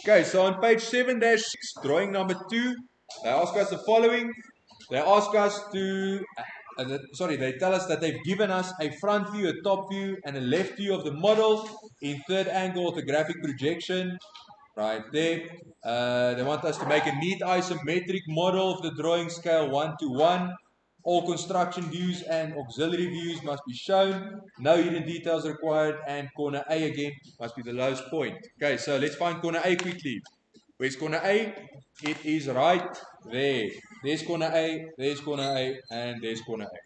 Okay, so on page 7-6, drawing number 2, they ask us the following. They ask us to, they tell us that they've given us a front view, a top view, and a left view of the model in third angle orthographic projection. Right there. They want us to make a neat isometric model of the drawing scale 1:1. All construction views and auxiliary views must be shown. No hidden details required. And corner A again must be the lowest point. Okay, so let's find corner A quickly. Where's corner A? It is right there. There's corner A, there's corner A, and there's corner A.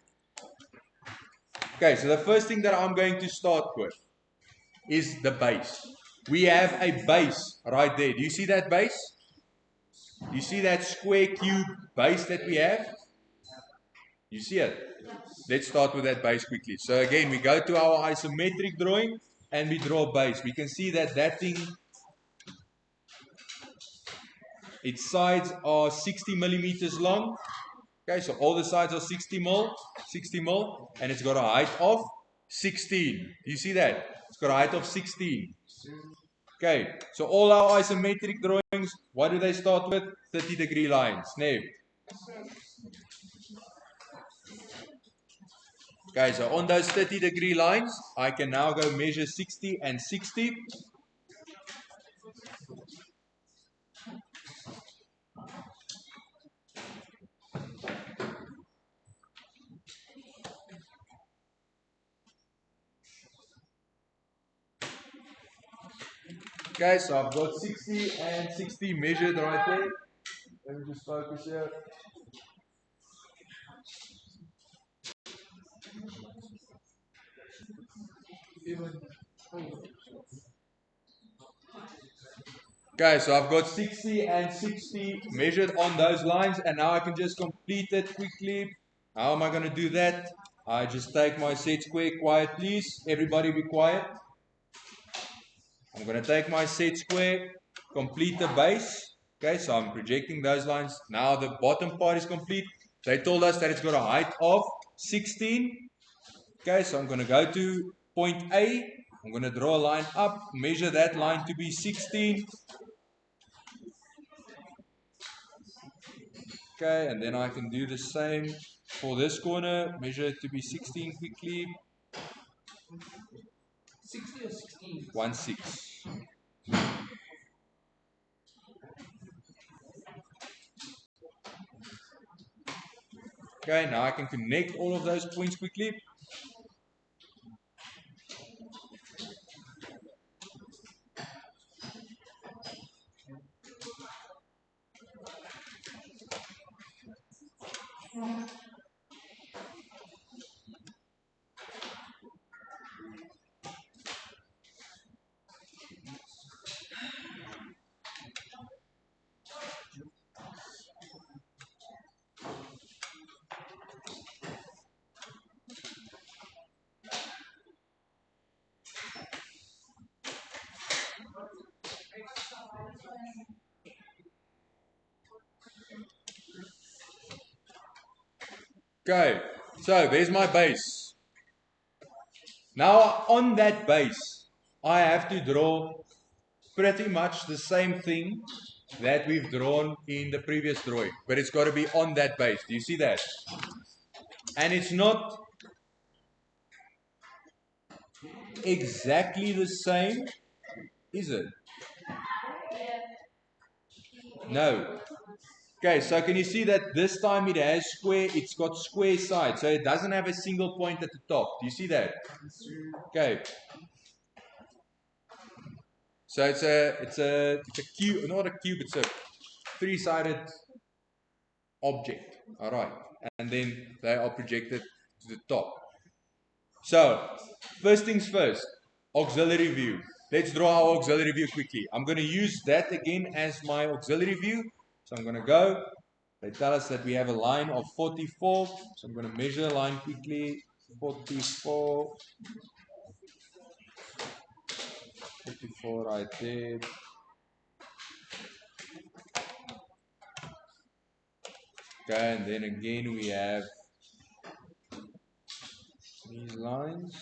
Okay, so the first thing that I'm going to start with is the base. We have a base right there. Do you see that base? Do you see that square cube base that we have? You see it? Let's start with that base quickly. So again, we go to our isometric drawing and we draw a base. We can see that that thing, its sides are 60 millimeters long. Okay, so all the sides are 60 mil, and it's got a height of 16. Do you see that? It's got a height of 16. Okay, so all our isometric drawings, what do they start with? 30-degree lines. Now, okay, so on those 30-degree lines, I can now go measure 60 and 60. Okay, so I've got 60 and 60 measured right there. Let me just focus here. Okay, so I've got 60 and 60 measured on those lines, and now I can just complete it quickly. How am I going to do that? I just take my set square. Quiet, please. Everybody be quiet. I'm going to take my set square, complete the base. Okay, so I'm projecting those lines. Now the bottom part is complete. They told us that it's got a height of 16. Okay, so I'm going to go to point A. I'm going to draw a line up, measure that line to be 16. Okay, and then I can do the same for this corner, measure it to be 16 quickly. 60 or 16? 1/6. Okay, now I can connect all of those points quickly. Okay, so there's my base. Now on that base, I have to draw pretty much the same thing that we've drawn in the previous drawing, but it's got to be on that base. Do you see that? And it's not exactly the same, is it? No. Okay, so can you see that this time it has square, it's got square sides, so it doesn't have a single point at the top. Do you see that? Okay. So it's a cube, not a cube, it's a three-sided object. All right. And then they are projected to the top. So, first things first, auxiliary view. Let's draw our auxiliary view quickly. I'm going to use that again as my auxiliary view. So I'm going to go. They tell us that we have a line of 44. So I'm going to measure a line quickly. 44. 44 right there. Okay, and then again we have these lines.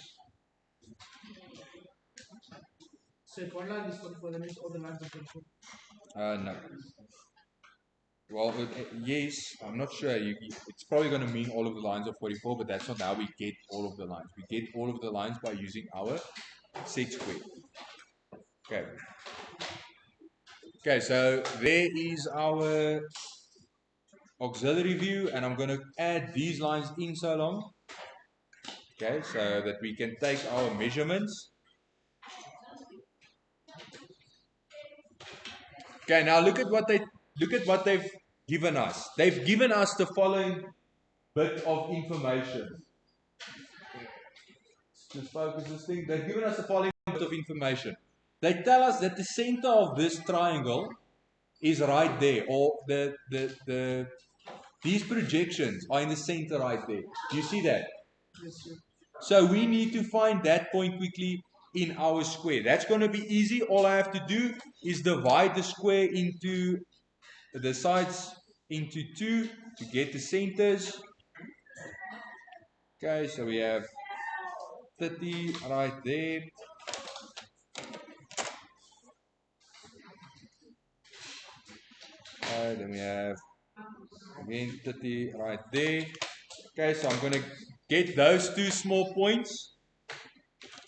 So if one line is 44, that means all the lines are 44. No. Well, yes, I'm not sure. It's probably going to mean all of the lines of 44, but that's not how we get all of the lines. We get all of the lines by using our set square. Okay. Okay, so there is our auxiliary view, and I'm going to add these lines in so long. Okay, so that we can take our measurements. Okay, now look at what they've given us. They've given us the following bit of information. Just focus this thing. They've given us the following bit of information. They tell us that the center of this triangle is right there, or these projections are in the center right there. Do you see that? Yes, sir. So we need to find that point quickly in our square. That's going to be easy. All I have to do is divide the square into the sides into 2 to get the centers. Okay, so we have 30 right there. Then we have again 30 right there. Okay, so I'm going to get those two small points.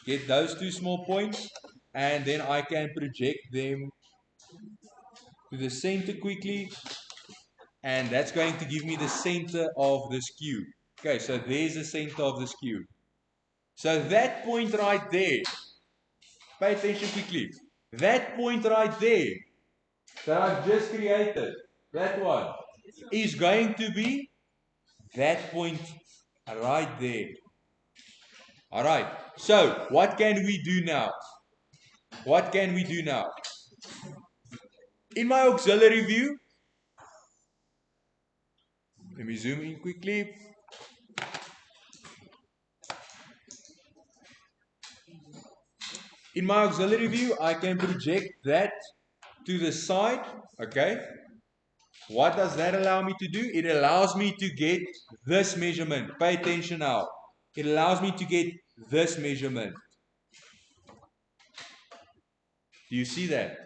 Get those two small points. And then I can project them to the center quickly. And that's going to give me the center of this cube. Okay, so there's the center of this cube. So that point right there, pay attention quickly. That point right there that I've just created, that one, is going to be that point right there. Alright, so what can we do now? What can we do now? In my auxiliary view, let me zoom in quickly. In my auxiliary view, I can project that to the side. Okay. What does that allow me to do? It allows me to get this measurement. Pay attention now. It allows me to get this measurement. Do you see that?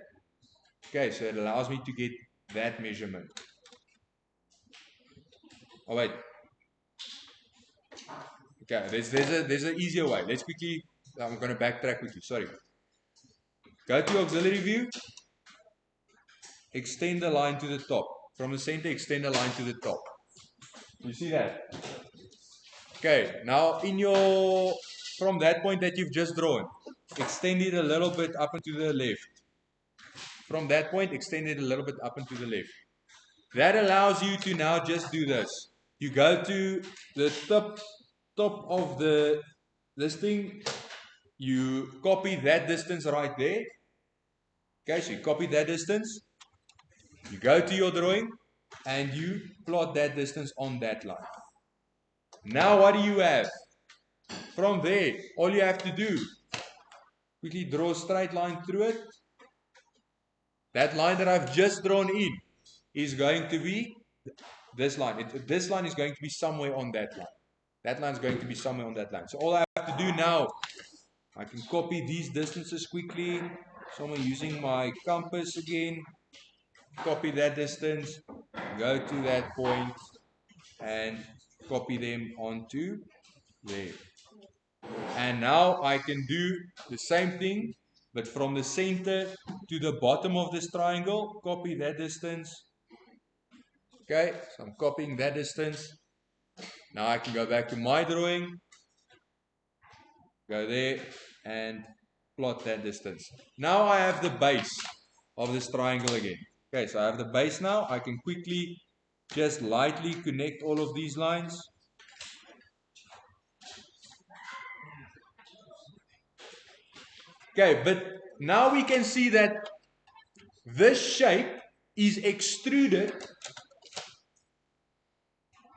Okay, so it allows me to get that measurement. Oh wait. Okay, there's an easier way. Let's quickly. I'm going to backtrack quickly. Sorry. Go to auxiliary view. Extend the line to the top. From the center, extend the line to the top. You see that? Okay, now from that point that you've just drawn, extend it a little bit up and to the left. From that point, extend it a little bit up and to the left. That allows you to now just do this. You go to the top of this thing, you copy that distance right there. Okay, so you copy that distance. You go to your drawing and you plot that distance on that line. Now what do you have? From there, all you have to do, quickly draw a straight line through it. That line that I've just drawn in is going to be this line. This line is going to be somewhere on that line. That line is going to be somewhere on that line. So all I have to do now, I can copy these distances quickly. So I'm using my compass again. Copy that distance, go to that point, and copy them onto there. And now I can do the same thing, but from the center to the bottom of this triangle, copy that distance. Okay, so I'm copying that distance. Now I can go back to my drawing, go there, and plot that distance. Now I have the base of this triangle again. Okay, so I have the base now. I can quickly just lightly connect all of these lines. Okay, but now we can see that this shape is extruded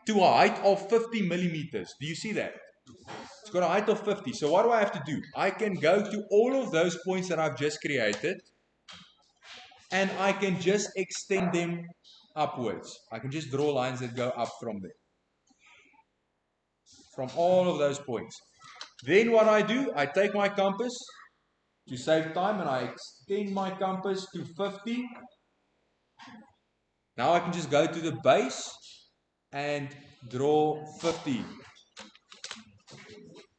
to a height of 50 millimeters. Do you see that? It's got a height of 50. So what do I have to do? I can go to all of those points that I've just created and I can just extend them upwards. I can just draw lines that go up from there. From all of those points. Then what I do, I take my compass to save time and I extend my compass to 50. Now I can just go to the base and draw 50.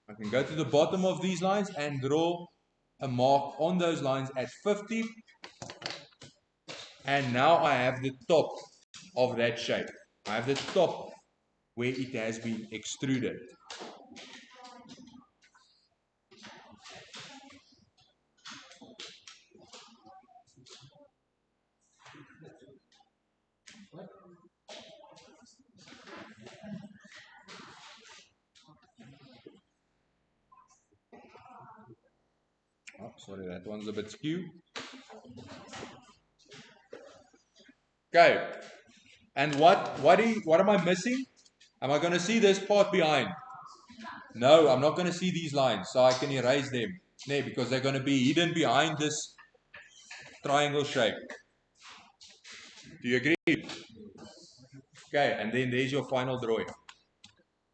I can go to the bottom of these lines and draw a mark on those lines at 50. And now I have the top of that shape. I have the top where it has been extruded. Oh, sorry, that one's a bit skewed. Okay. And what am I missing? Am I going to see this part behind? No, I'm not going to see these lines, so I can erase them. No, because they're going to be hidden behind this triangle shape. Do you agree? Okay, and then there's your final drawing.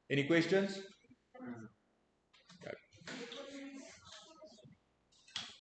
Any questions?